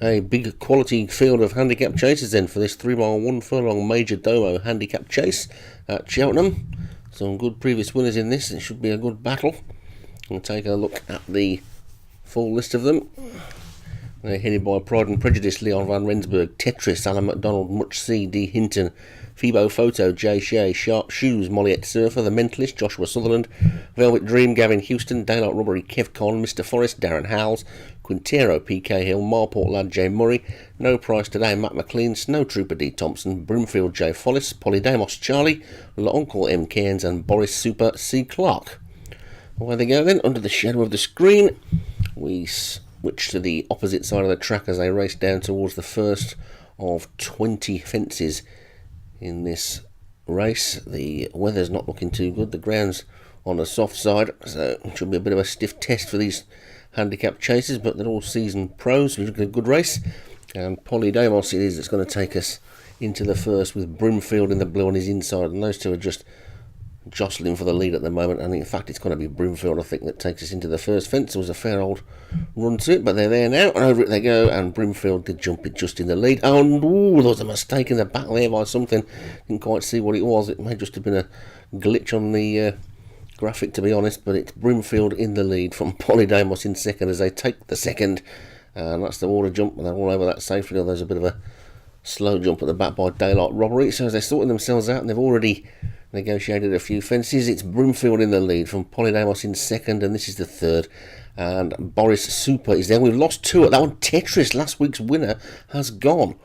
A big quality field of handicap chases then for this 3-mile 1 furlong Majordomo handicap chase at Cheltenham. Some good previous winners in this. It should be a good battle. We'll take a look at the full list of them. They're headed by Pride and Prejudice, Leon Van Rensburg, Tetris, Alan McDonald, Much C, D Hinton, Phoebo Photo, Jay Shea, Sharp Shoes, Molliette Surfer, The Mentalist, Joshua Sutherland, Velvet Dream, Gavin Houston, Daylight Robbery, Kev Con, Mr Forrest, Darren Howells, Quintero, PK Hill, Marport Lad, J Murray, No Price Today, Matt McLean, Snow Trooper D Thompson, Broomfield J Follis, Polydamos Charlie, La Uncle M Cairns and Boris Super C Clark. Away they go then, under the shadow of the screen. We switch to the opposite side of the track as they race down towards the first of 20 fences in this race. The weather's not looking too good. The ground's on the soft side, so it should be a bit of a stiff test for these handicap chasers, but they're all seasoned pros. We've got a good race, and Polydamos it is that's going to take us into the first, with Broomfield in the blue on his inside, and those two are just jostling for the lead at the moment. And in fact it's going to be Broomfield, I think, that takes us into the first fence. There was a fair old run to it, but they're there now, and over it they go, and Broomfield did jump it just in the lead. Oh, there was a mistake in the back there by something. Didn't quite see what it was. It may just have been a glitch on the graphic, to be honest, but it's Broomfield in the lead from Polydamos in second as they take the second, and that's the water jump, and they're all over that safely. Although there's a bit of a slow jump at the back by Daylight Robbery, so as they're sorting themselves out, and they've already negotiated a few fences, it's Broomfield in the lead from Polydamos in second, and this is the third, and Boris Super is there. We've lost two at that one. Tetris, last week's winner, has gone.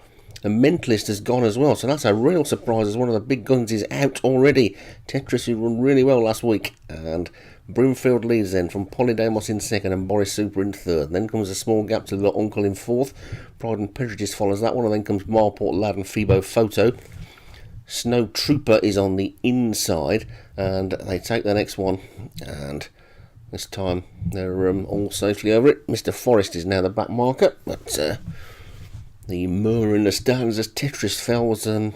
The Mentalist has gone as well, so that's a real surprise as one of the big guns is out already. Tetris, who run really well last week, and Broomfield leads then from Polydamos in second and Boris Super in third. And then comes a small gap to the Uncle in fourth. Pride and Prejudice follows that one, and then comes Marport Lad and Phoebo Photo. Snow Trooper is on the inside, and they take the next one, and this time they're all safely over it. Mr Forrest is now the back marker, but the murmur in the stands as Tetris fell was a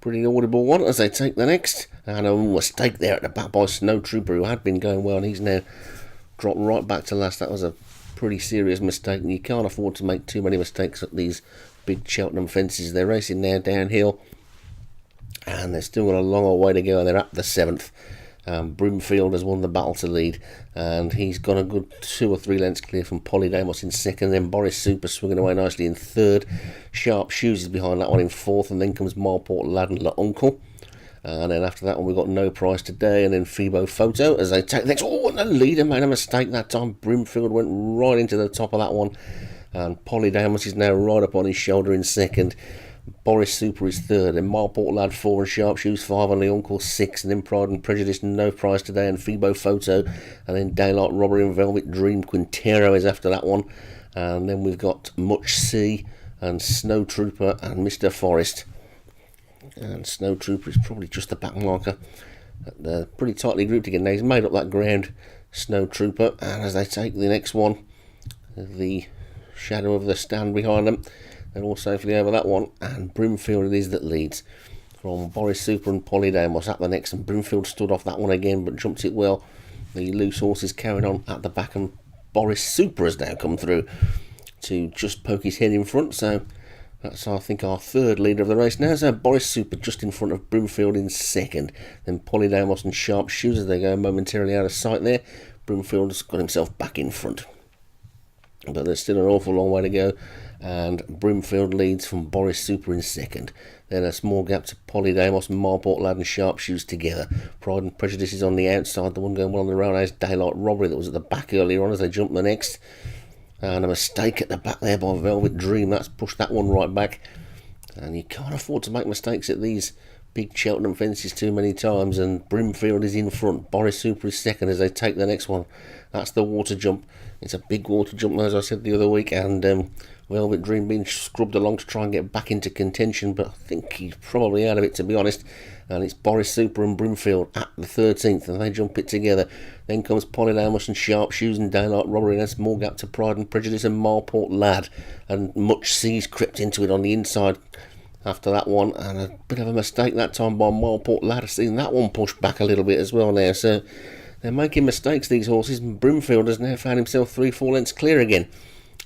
pretty audible one as they take the next. And a mistake there at the back by Snow Trooper, who had been going well, and he's now dropped right back to last. That was a pretty serious mistake, and you can't afford to make too many mistakes at these big Cheltenham fences. They're racing now downhill, and they've still got a long way to go, and they're at the 7th. Broomfield has won the battle to lead, and he's got a good 2 or 3 lengths clear from Polydamos in second. Then Boris Super swinging away nicely in third. Sharp Shoes is behind that one in fourth, and then comes Marport Lad and La Uncle. And then after that one we've got No Price Today, and then Phoebo Photo as they take the next. Oh, and the leader made a mistake that time. Broomfield went right into the top of that one, and Polydamos is now right up on his shoulder in second. Boris Super is third, and Marport Lad 4 and Sharp Shoes 5, and the Uncle 6, and then Pride and Prejudice, No Price Today, and Phoebo Photo, and then Daylight Robbery and Velvet Dream. Quintero is after that one, and then we've got Much C and Snow Trooper and Mr Forrest, and Snow Trooper is probably just the back marker. They're pretty tightly grouped again. He's made up that ground, Snow Trooper, and as they take the next one, the shadow of the stand behind them, they're all safely over that one, and Broomfield it is that leads from Boris Super and Polydamos at the next, and Broomfield stood off that one again but jumped it well. The loose horses carried on at the back, and Boris Super has now come through to just poke his head in front, so that's, I think, our third leader of the race now. So Boris Super just in front of Broomfield in second, then Polydamos and Sharp Shoes as they go momentarily out of sight there. Broomfield's got himself back in front, but there's still an awful long way to go, and Broomfield leads from Boris Super in second. Then a small gap to Polydamos and Marport Lad and Sharp Shoes together. Pride and Prejudice is on the outside. The one going well on the railway is Daylight Robbery that was at the back earlier on as they jumped the next. And a mistake at the back there by Velvet Dream. That's pushed that one right back. And you can't afford to make mistakes at these big Cheltenham fences too many times, and Broomfield is in front. Boris Super is second as they take the next one. That's the water jump. It's a big water jump, as I said the other week, and Velvet Dream being scrubbed along to try and get back into contention, but I think he's probably out of it, to be honest. And it's Boris Super and Broomfield at the 13th, and they jump it together. Then comes Polydamos and Sharp Shoes and Daylight Robbery, and a small gap to Pride and Prejudice and Marport Lad, and Much C's crept into it on the inside after that one, and a bit of a mistake that time by Marport Lad. I've seen that one pushed back a little bit as well now, so they're making mistakes, these horses, and Broomfield has now found himself 3-4 lengths clear again.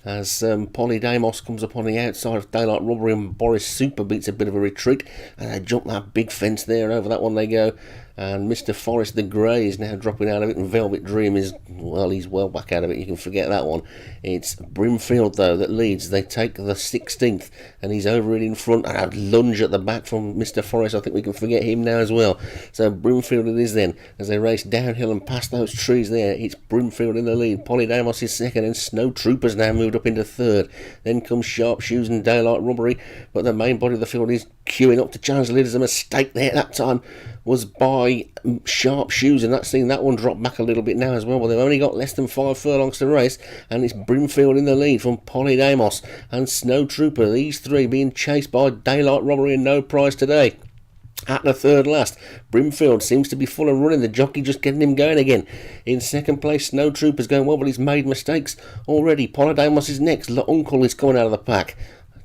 as Polydamos comes up on the outside of Daylight Robbery, and Boris Super beats a bit of a retreat, and they jump that big fence there, over that one they go, and Mr. Forest the Grey is now dropping out of it, and Velvet Dream is, well, he's well back out of it, you can forget that one. It's Brimfield, though, that leads. They take the 16th, and he's over it in front, and a lunge at the back from Mr. Forest. I think we can forget him now as well. So Brimfield it is then, as they race downhill and past those trees there. It's Brimfield in the lead, Polydamos is second, and Snow Troopers now moved up into third. Then comes Sharp Shoes and Daylight Robbery, but the main body of the field is queuing up to challenge the leaders. A mistake there that time was by Sharp Shoes, and that's seen that one drop back a little bit now as well. But they've only got less than 5 furlongs to race, and it's Brimfield in the lead from Polydamos and Snow Trooper. These three being chased by Daylight Robbery and No Prize Today. At the third last, Brimfield seems to be full of running, the jockey just getting him going again. In second place, Snow Trooper's going well, but he's made mistakes already. Polydamos is next, L'Uncle is coming out of the pack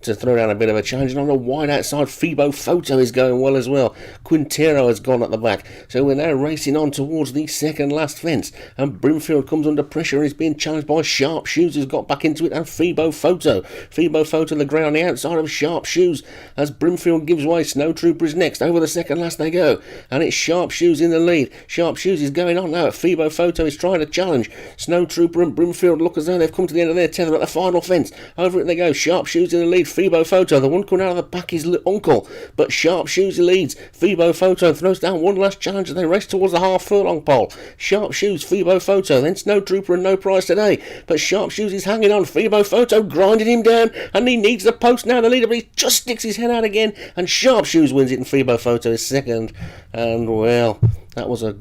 to throw down a bit of a challenge, and on the wide outside, Phoebo Photo is going well as well. Quintero has gone at the back, so we're now racing on towards the second last fence, and Brimfield comes under pressure and is being challenged by Sharp Shoes, who's got back into it, and Phoebo Photo. Phoebo Photo, the grey on the outside of Sharp Shoes, as Brimfield gives way. Snow Trooper is next, over the second last they go, and it's Sharp Shoes in the lead. Sharp Shoes is going on now, Phoebo Photo is trying to challenge. Snow Trooper and Brimfield look as though they've come to the end of their tether at the final fence. Over it they go, Sharp Shoes in the lead, Phoebo Photo, the one coming out of the back is Uncle, but Sharp Shoes leads. Phoebo Photo throws down one last challenge as they race towards the half furlong pole. Sharp Shoes, Phoebo Photo, then Snow Trooper and No Prize Today, but Sharp Shoes is hanging on. Phoebo Photo grinding him down, and he needs the post now, the leader, but he just sticks his head out again, and Sharp Shoes wins it, and Phoebo Photo is second. And well, that was a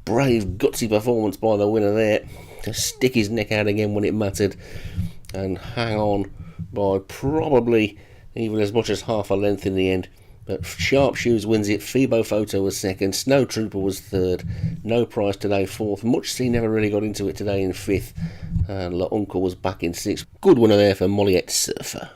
brave, gutsy performance by the winner there, to stick his neck out again when it mattered and hang on by probably even as much as half a length in the end. But Sharp Shoes wins it, Phoebo Photo was second, Snow Trooper was third, No Prize Today fourth, Much C never really got into it today in fifth, and L'Uncle was back in sixth. Good winner there for Molliette Surfer.